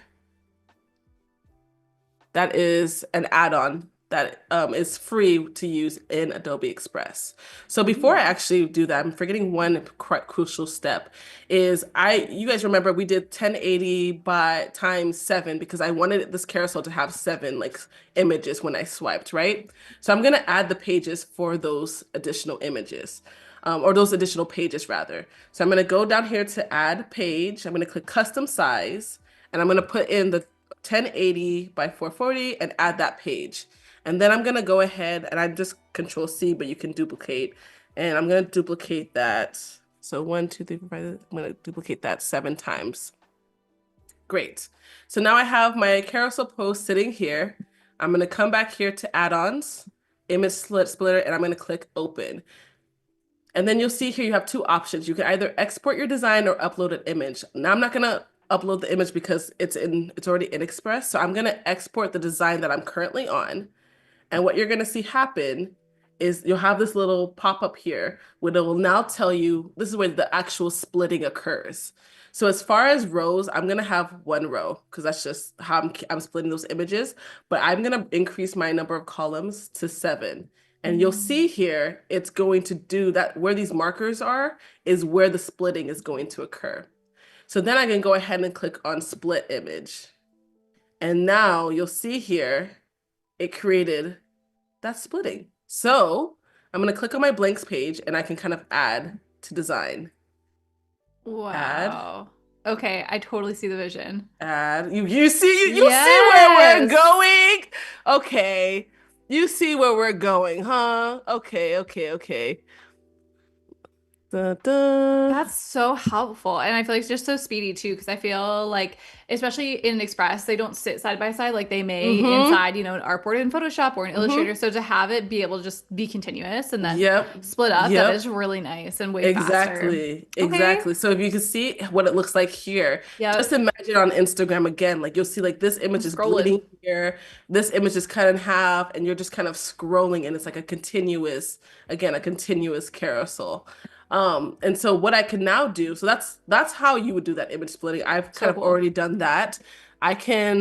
that is an add-on that is free to use in Adobe Express. So before I Ooh. actually do that, I'm forgetting one crucial step is you guys remember we did 1080 by times 7 because I wanted this carousel to have 7 like images when I swiped, right? So I'm gonna add the pages for those additional images. Or those additional pages rather. So I'm gonna go down here to add page. I'm gonna click custom size and I'm gonna put in the 1080 by 440 and add that page. And then I'm gonna go ahead and I just control C, but you can duplicate. And I'm gonna duplicate that. So 1, 2, 3, 4, 5, I'm gonna duplicate that 7 times. Great. So now I have my carousel post sitting here. I'm gonna come back here to add-ons, image splitter, and I'm gonna click open. And then you'll see here you have two options. You can either export your design or upload an image. Now I'm not gonna upload the image because it's already in Express. So I'm gonna export the design that I'm currently on. And what you're gonna see happen is you'll have this little pop-up here where it will now tell you this is where the actual splitting occurs. So as far as rows, I'm gonna have 1 row because that's just how I'm splitting those images. But I'm gonna increase my number of columns to 7. And you'll see Mm. here, it's going to do that where these markers are is where the splitting is going to occur. So then I can go ahead and click on split image. And now you'll see here, it created that splitting. So I'm gonna click on my blanks page and I can kind of add to design. Add, Wow. Okay, I totally see the vision. add. You see where we're Yes. going? Okay. You see where we're going, huh? Okay, okay, okay. Da, da. That's so helpful. And I feel like it's just so speedy too, because I feel like especially in Express, they don't sit side by side like they may Mm-hmm. inside, an artboard in Photoshop or an Illustrator. Mm-hmm. So to have it be able to just be continuous and then Yep. split up, that is Yep. really nice and way faster. Exactly. Okay. Exactly. So if you can see what it looks like here, just Yep. imagine on Instagram again, like you'll see like this I'm image is bleeding scrolling. here, this image is cut in half, and you're just kind of scrolling and it's like again, a continuous carousel. And so what I can now do, so that's how you would do that image splitting. I've kind So of cool. already done that. I can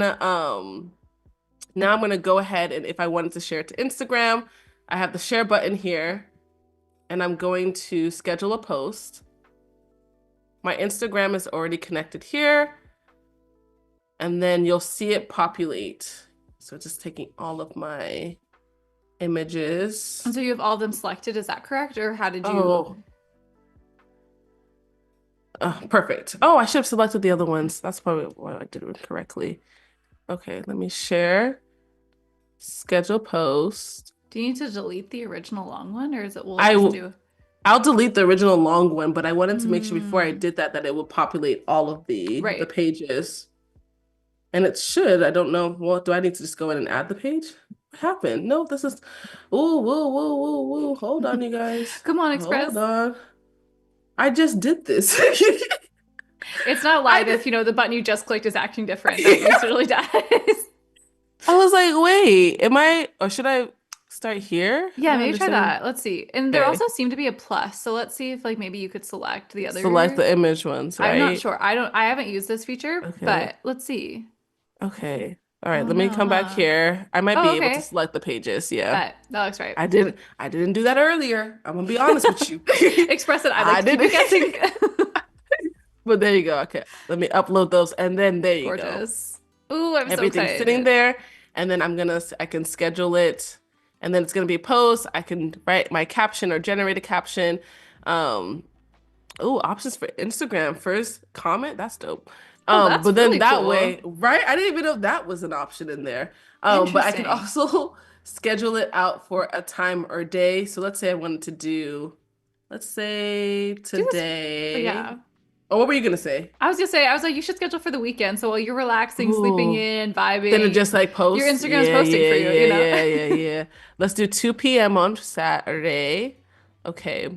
now I'm gonna go ahead and if I wanted to share it to Instagram, I have the share button here and I'm going to schedule a post. My Instagram is already connected here, and then you'll see it populate. So just taking all of my And images. so you have all of them selected, is that correct? Or how did you? Oh, perfect. Oh, I should have selected the other ones. That's probably what I did incorrectly. Okay, let me share, schedule post. Do you need to delete the original long one, or is it will it I just will, do? I'll delete the original long one, but I wanted to make sure before I Hmm. did that it would populate all of the Right. pages. And it should. I don't know. Well, do I need to just go in and add the page? What happened? No, this is. Ooh, whoa, whoa, whoa, whoa. Hold on, you guys. Come on, Hold Express. on. I just did this. It's not I live did. if the button you just clicked is acting different. That usually does. I was like, wait, am I, or should I start here? I Yeah, don't maybe try understand. that. Let's see. And there Okay. also seemed to be a plus. So let's see if like maybe you could select the Select other. the image ones, I'm not right? sure. I haven't used this feature, Okay. but let's see. Okay. All right, Oh let me no, come back huh? here. I might Oh, be able to okay. select the pages. Yeah. But that looks right. I didn't do that earlier. I'm gonna be honest with you. Express it. I'd like I to keep you didn't. guessing. But there you go. Okay. Let me upload those and then there you go. Gorgeous. Ooh, I'm so Everything's sitting excited. there and then I can schedule it and then it's going to be a post. I can write my caption or generate a caption. Um, oh, options for Instagram first comment. That's dope. Oh, that's But then really that cool. way, right? I didn't even know that was an option in there. But I can Interesting. also schedule it out for a time or day. So let's say I wanted to let's say Do this. Oh, today. yeah. Oh, what were you gonna say? I was gonna say, I was like, you should schedule for the weekend. So while you're relaxing, sleeping Ooh. in, Then it vibing, just like your posts. Instagram's Yeah, posting yeah, for you, yeah, yeah, yeah, yeah. Let's do 2 p.m. on Saturday. Okay.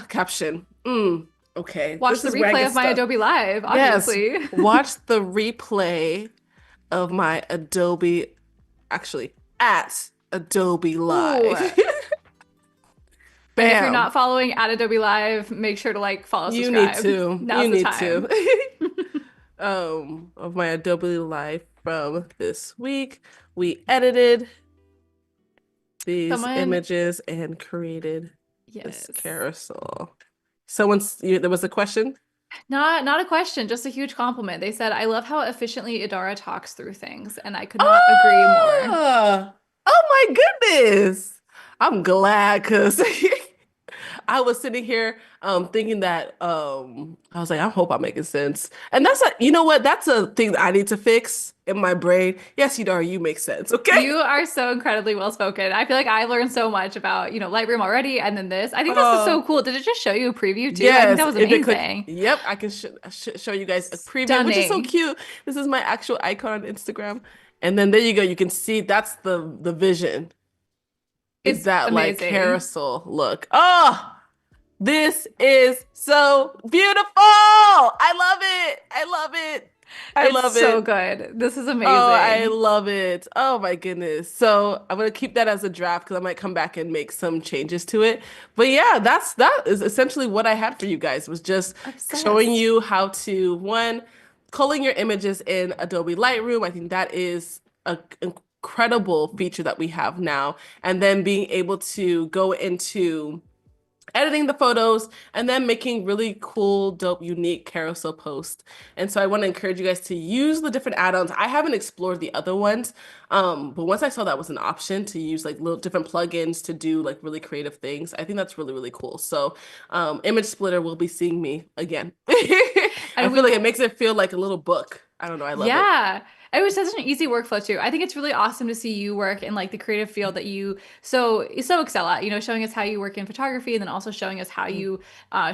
Caption. Okay. Watch This the is where I replay get of my stuck. Adobe Live, Yes. obviously. Watch the replay of my Adobe, actually, at Adobe Ooh. Live. And if you're Bam. not following at Adobe Live, make sure to like, follow, You need subscribe. to. You Now's the need to. time. Of my Adobe Live from this week. We edited these Someone, images and created this yes. carousel. There was a question? Not a question, just a huge compliment. They said, I love how efficiently Idara talks through things, and I could not agree more. Oh, oh my goodness. I'm glad because I was sitting here thinking that I was like, I hope I'm making sense. And you know what? That's a thing that I need to fix in my brain. Yes, Idara, you make sense, okay? You are so incredibly well spoken. I feel like I learned so much about, Lightroom already, and then this. I think this is so Oh, cool. Did it just show you a preview too? I think that yes, was if it click, amazing. yep, I can show you guys a preview, which is so Stunning. cute. This is my actual icon on Instagram. And then there you go. You can see that's the vision is It's that like amazing. carousel look. Oh, this is so beautiful. I love it. I love it. I It's love so it. good. This is Oh, I amazing. love it. Oh my goodness. So I'm gonna keep that as a draft because I might come back and make some changes to it. But yeah, that is essentially what I had for you guys was just showing Obsessed. you how to one, culling your images in Adobe Lightroom. I think that is an incredible feature that we have now. And then being able to go into editing the photos and then making really cool, dope, unique carousel posts. And so I want to encourage you guys to use the different add-ons. I haven't explored the other ones, but once I saw that was an option to use like little different plugins to do like really creative things, I think that's really, really cool. So Image Splitter will be seeing me again. I And feel we like it makes it feel like a little book. I don't know. I love it. Yeah. It was such an easy workflow too. I think it's really awesome to see you work in like the creative field that you so excel at. You know, showing us how you work in photography, and then also showing us how Mm. you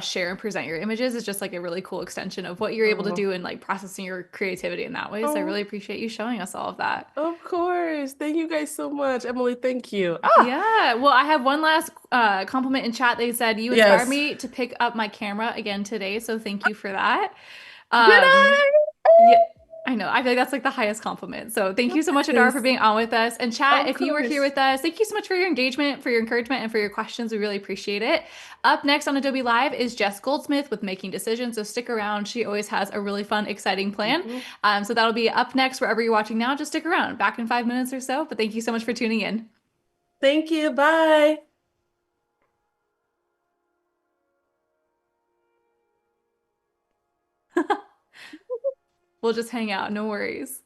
share and present your images is just like a really cool extension of what you're able to Oh, do and like processing your creativity in that way. So I oh, really appreciate you showing us all of that. of course. Thank you guys so much. Emily, thank you. Ah, Yeah, well, I have one last compliment in chat. They said you inspired yes. me to pick up my camera again today, so thank you for that. Did Um, I? yeah, I know. I feel like that's like the highest compliment. So thank you so much, Adara, for Yes, being on with us. And chat, of if you were here course. with us, thank you so much for your engagement, for your encouragement, and for your questions. We really appreciate it. Up next on Adobe Live is Jess Goldsmith with Making Decisions. So stick around. She always has a really fun, exciting plan. Mhm. So that'll be up next wherever you're watching now. Just stick around. Back in 5 minutes or so. But thank you so much for tuning in. Thank you. Bye. We'll just hang out. No worries.